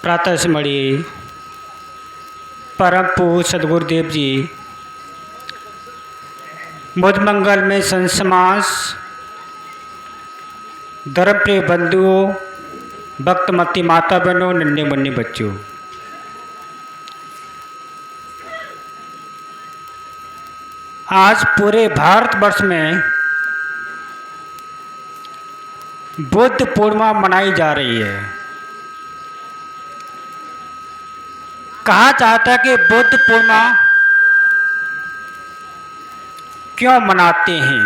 प्रातः स्मरणीय परम पूज्य सदगुरुदेव जी बुध मंगल में संत समाज, धर्म प्रिय बंधुओं, भक्तमती माता बहनों, नन्हे मुन्ने बच्चों, आज पूरे भारतवर्ष में बुद्ध पूर्णिमा मनाई जा रही है। कहा जाता है कि बुद्ध पूर्णिमा क्यों मनाते हैं।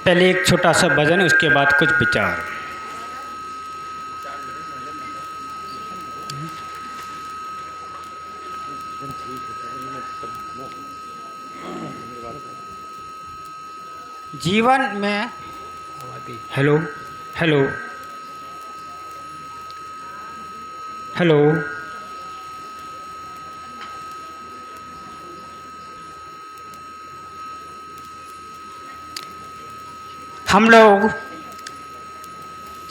पहले एक छोटा सा भजन, उसके बाद कुछ विचार। जीवन में हेलो हेलो हेलो हम लोग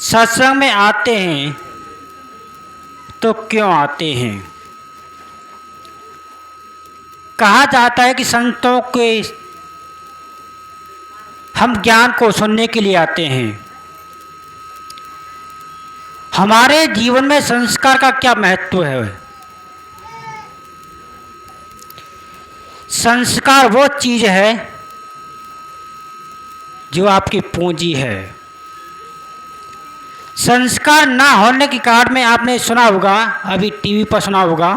सत्संग में आते हैं तो क्यों आते हैं। कहा जाता है कि संतों के हम ज्ञान को सुनने के लिए आते हैं। हमारे जीवन में संस्कार का क्या महत्व है। संस्कार वो चीज़ है जो आपकी पूंजी है। संस्कार ना होने के कारण में आपने सुना होगा, अभी टीवी पर सुना होगा,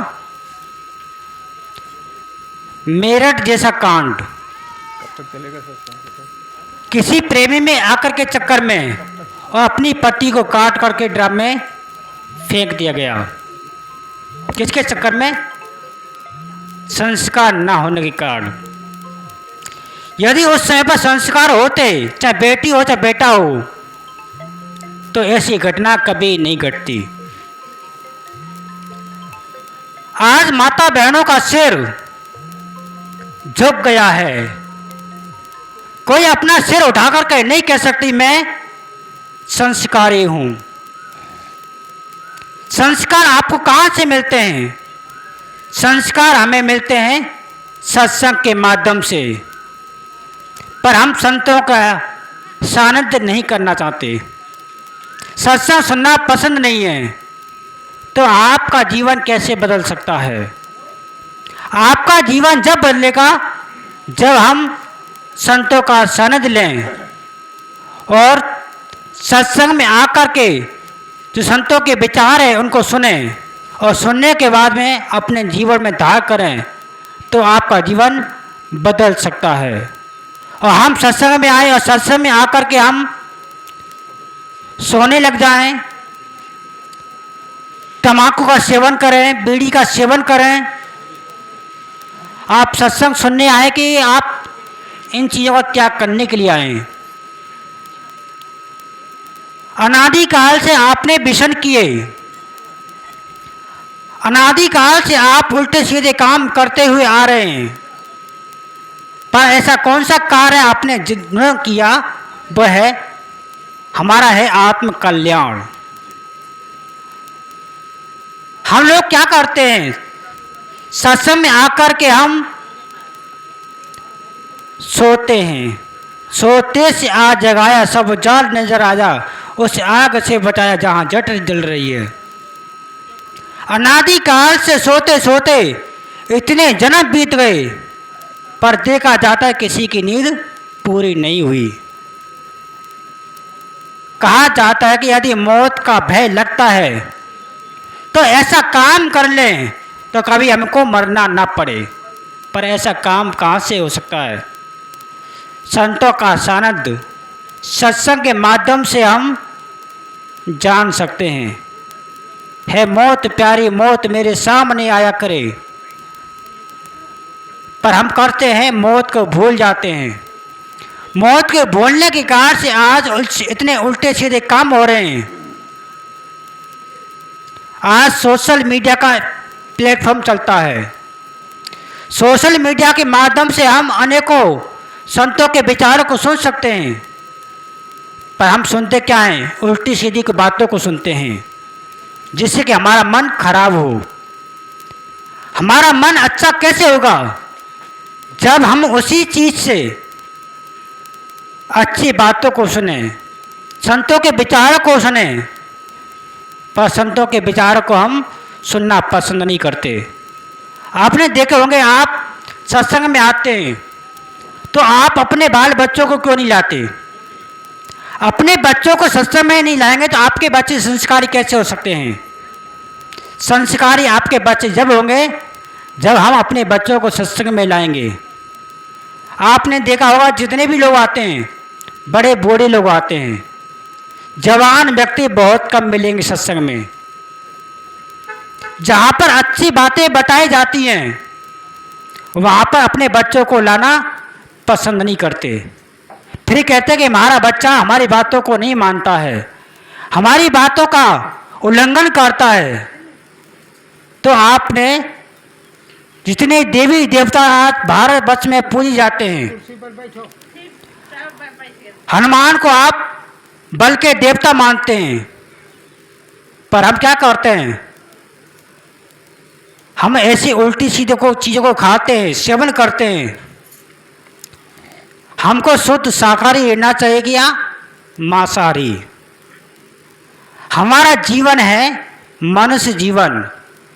मेरठ जैसा कांड। किसी प्रेमी में आकर के चक्कर में और अपनी पति को काट करके ड्रम में फेंक दिया गया। किसके चक्कर में? संस्कार ना होने के कारण। यदि उस समय पर संस्कार होते, चाहे बेटी हो चाहे बेटा हो, तो ऐसी घटना कभी नहीं घटती। आज माता बहनों का सिर झुक गया है। कोई अपना सिर उठा करके नहीं कह सकती मैं संस्कारी हूं। संस्कार आपको कहां से मिलते हैं? संस्कार हमें मिलते हैं सत्संग के माध्यम से। पर हम संतों का सानिध्य नहीं करना चाहते, सत्संग सुनना पसंद नहीं है। तो आपका जीवन कैसे बदल सकता है? आपका जीवन जब बदलेगा जब हम संतों का सानिध्य लें और सत्संग में आकर के जो संतों के विचार हैं उनको सुने और सुनने के बाद में अपने जीवन में धारण करें, तो आपका जीवन बदल सकता है। और हम सत्संग में आए और सत्संग में आकर के हम सोने लग जाएं, तम्बाकू का सेवन करें, बीड़ी का सेवन करें। आप सत्संग सुनने आए कि आप इन चीज़ों का त्याग करने के लिए आए। अनादिकाल से आपने विषण किए, अनादिकाल से आप उल्टे सीधे काम करते हुए आ रहे हैं। पर ऐसा कौन सा कार्य आपने जितना किया वह है हमारा है आत्म कल्याण। हम लोग क्या करते हैं? सत्संग में आकर के हम सोते हैं। सोते से आज जगाया सब जाल नजर आया, उस आग से बचाया जहां जट जल रही है। अनादिकाल से सोते सोते इतने जन्म बीत गए, पर देखा जाता है किसी की नींद पूरी नहीं हुई। कहा जाता है कि यदि मौत का भय लगता है तो ऐसा काम कर लें तो कभी हमको मरना ना पड़े। पर ऐसा काम कहाँ से हो सकता है? संतों का सानिध्य, सत्संग के माध्यम से हम जान सकते हैं। है मौत प्यारी मौत मेरे सामने आया करे, पर हम करते हैं मौत को भूल जाते हैं। मौत के भूलने के कारण से आज इतने उल्टे सीधे काम हो रहे हैं। आज सोशल मीडिया का प्लेटफॉर्म चलता है। सोशल मीडिया के माध्यम से हम अनेकों संतों के विचारों को सुन सकते हैं, पर हम सुनते क्या हैं? उल्टी सीधी की बातों को सुनते हैं, जिससे कि हमारा मन खराब हो। हमारा मन अच्छा कैसे होगा? जब हम उसी चीज से अच्छी बातों को सुने, संतों के विचारों को सुने, पर संतों के विचारों को हम सुनना पसंद नहीं करते। आपने देखे होंगे, आप सत्संग में आते हैं तो आप अपने बाल बच्चों को क्यों नहीं लाते? अपने बच्चों को सत्संग में नहीं लाएंगे तो आपके बच्चे संस्कारी कैसे हो सकते हैं? संस्कारी आपके बच्चे जब होंगे जब हम अपने बच्चों को सत्संग में लाएंगे। आपने देखा होगा, जितने भी लोग आते हैं, बड़े बूढ़े लोग आते हैं, जवान व्यक्ति बहुत कम मिलेंगे सत्संग में। जहाँ पर अच्छी बातें बताई जाती हैं वहाँ पर अपने बच्चों को लाना पसंद नहीं करते। फिर कहते हैं कि हमारा बच्चा हमारी बातों को नहीं मानता है, हमारी बातों का उल्लंघन करता है। तो आपने जितने देवी देवता आज भारतवर्ष में पूजे जाते हैं, हनुमान को आप बल के देवता मानते हैं, पर हम क्या करते हैं? हम ऐसी उल्टी सीधे को चीज़ों को खाते हैं, सेवन करते हैं। हमको शुद्ध शाकाहारी रहना चाहिए कि या मांसाहारी? हमारा जीवन है मनुष्य जीवन,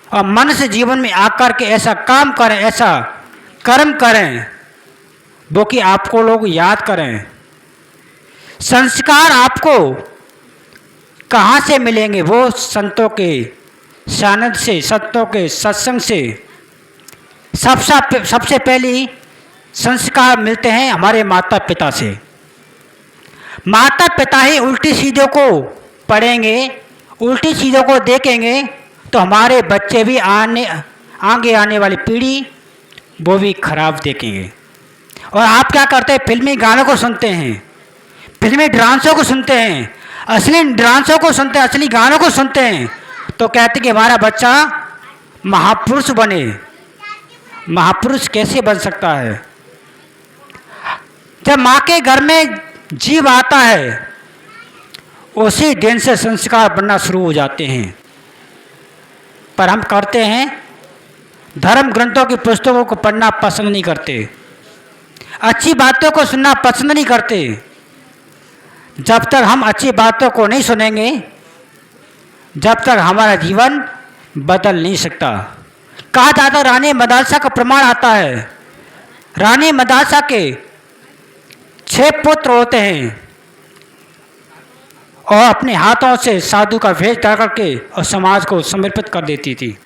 और मनुष्य जीवन में आकर के ऐसा काम करें, ऐसा कर्म करें वो कि आपको लोग याद करें। संस्कार आपको कहाँ से मिलेंगे? वो संतों के सानिध्य से, संतों के सत्संग से। सबसे पहली संस्कार मिलते हैं हमारे माता पिता से। माता पिता ही उल्टी सीधों को पढ़ेंगे, उल्टी चीज़ों को देखेंगे तो हमारे बच्चे भी आगे आने वाली पीढ़ी वो भी खराब देखेंगे। और आप क्या करते हैं? फिल्मी गानों को सुनते हैं, फिल्मी डांसों को सुनते हैं, असली डांसों को सुनते हैं, असली गानों को सुनते हैं, तो कहते हैं कि हमारा बच्चा महापुरुष बने। महापुरुष कैसे बन सकता है? जब माँ के घर में जीव आता है उसी दिन से संस्कार बनना शुरू हो जाते हैं। पर हम करते हैं, धर्म ग्रंथों की पुस्तकों को पढ़ना पसंद नहीं करते, अच्छी बातों को सुनना पसंद नहीं करते। जब तक हम अच्छी बातों को नहीं सुनेंगे, जब तक हमारा जीवन बदल नहीं सकता। कहा जाता है, रानी मदालसा का प्रमाण आता है। रानी मदालसा के 6 पुत्र होते हैं और अपने हाथों से साधु का भेष डाल करके और समाज को समर्पित कर देती थी।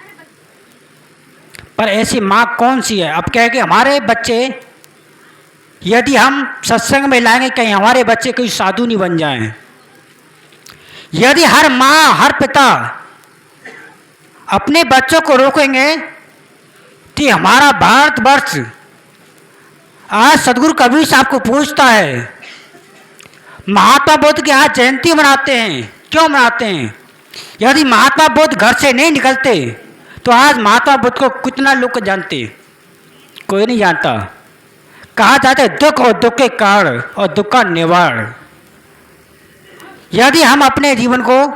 पर ऐसी माँ कौन सी है? अब कहे कि हमारे बच्चे यदि हम सत्संग में लाएंगे, कहीं हमारे बच्चे कोई साधु नहीं बन जाएं। यदि हर माँ हर पिता अपने बच्चों को रोकेंगे कि हमारा भारतवर्ष आज सदगुरु कबीर साहब को पूछता है, महात्मा बुद्ध की आज जयंती मनाते हैं, क्यों मनाते हैं? यदि महात्मा बुद्ध घर से नहीं निकलते तो आज महात्मा बुद्ध को कितना लोग जानते? कोई नहीं जानता। कहा जाता है, दुख और दुख के कारण और दुख का निवारण। यदि हम अपने जीवन को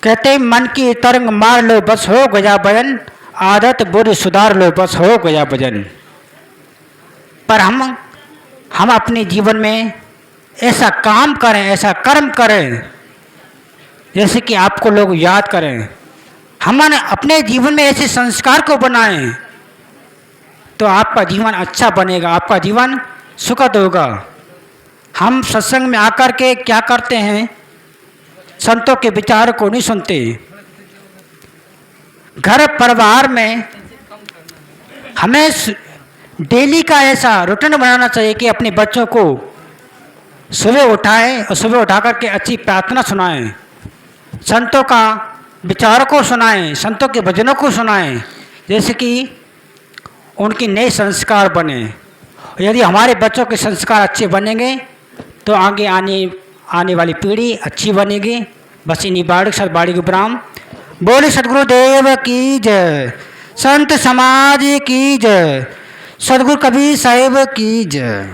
कहते मन की तरंग मार लो बस हो गया भजन, आदत बुरी सुधार लो बस हो गया भजन। पर हम अपने जीवन में ऐसा काम करें, ऐसा कर्म करें जैसे कि आपको लोग याद करें। हमने अपने जीवन में ऐसे संस्कार को बनाएं तो आपका जीवन अच्छा बनेगा, आपका जीवन सुखद होगा। हम सत्संग में आकर के क्या करते हैं? संतों के विचार को नहीं सुनते। घर परिवार में हमें डेली का ऐसा रूटीन बनाना चाहिए कि अपने बच्चों को सुबह उठाएं और सुबह उठा करके अच्छी प्रार्थना सुनाएं, संतों का विचारों को सुनाएं, संतों के भजनों को सुनाएं, जैसे कि उनकी नए संस्कार बने। यदि हमारे बच्चों के संस्कार अच्छे बनेंगे तो आगे आने वाली पीढ़ी अच्छी बनेगी, बस इन्हीं बाड़ी सतबाड़ी के उपराम बोले सदगुरुदेव की जय, संत समाज की जय, सदगुरु कबीर साहिब की जय।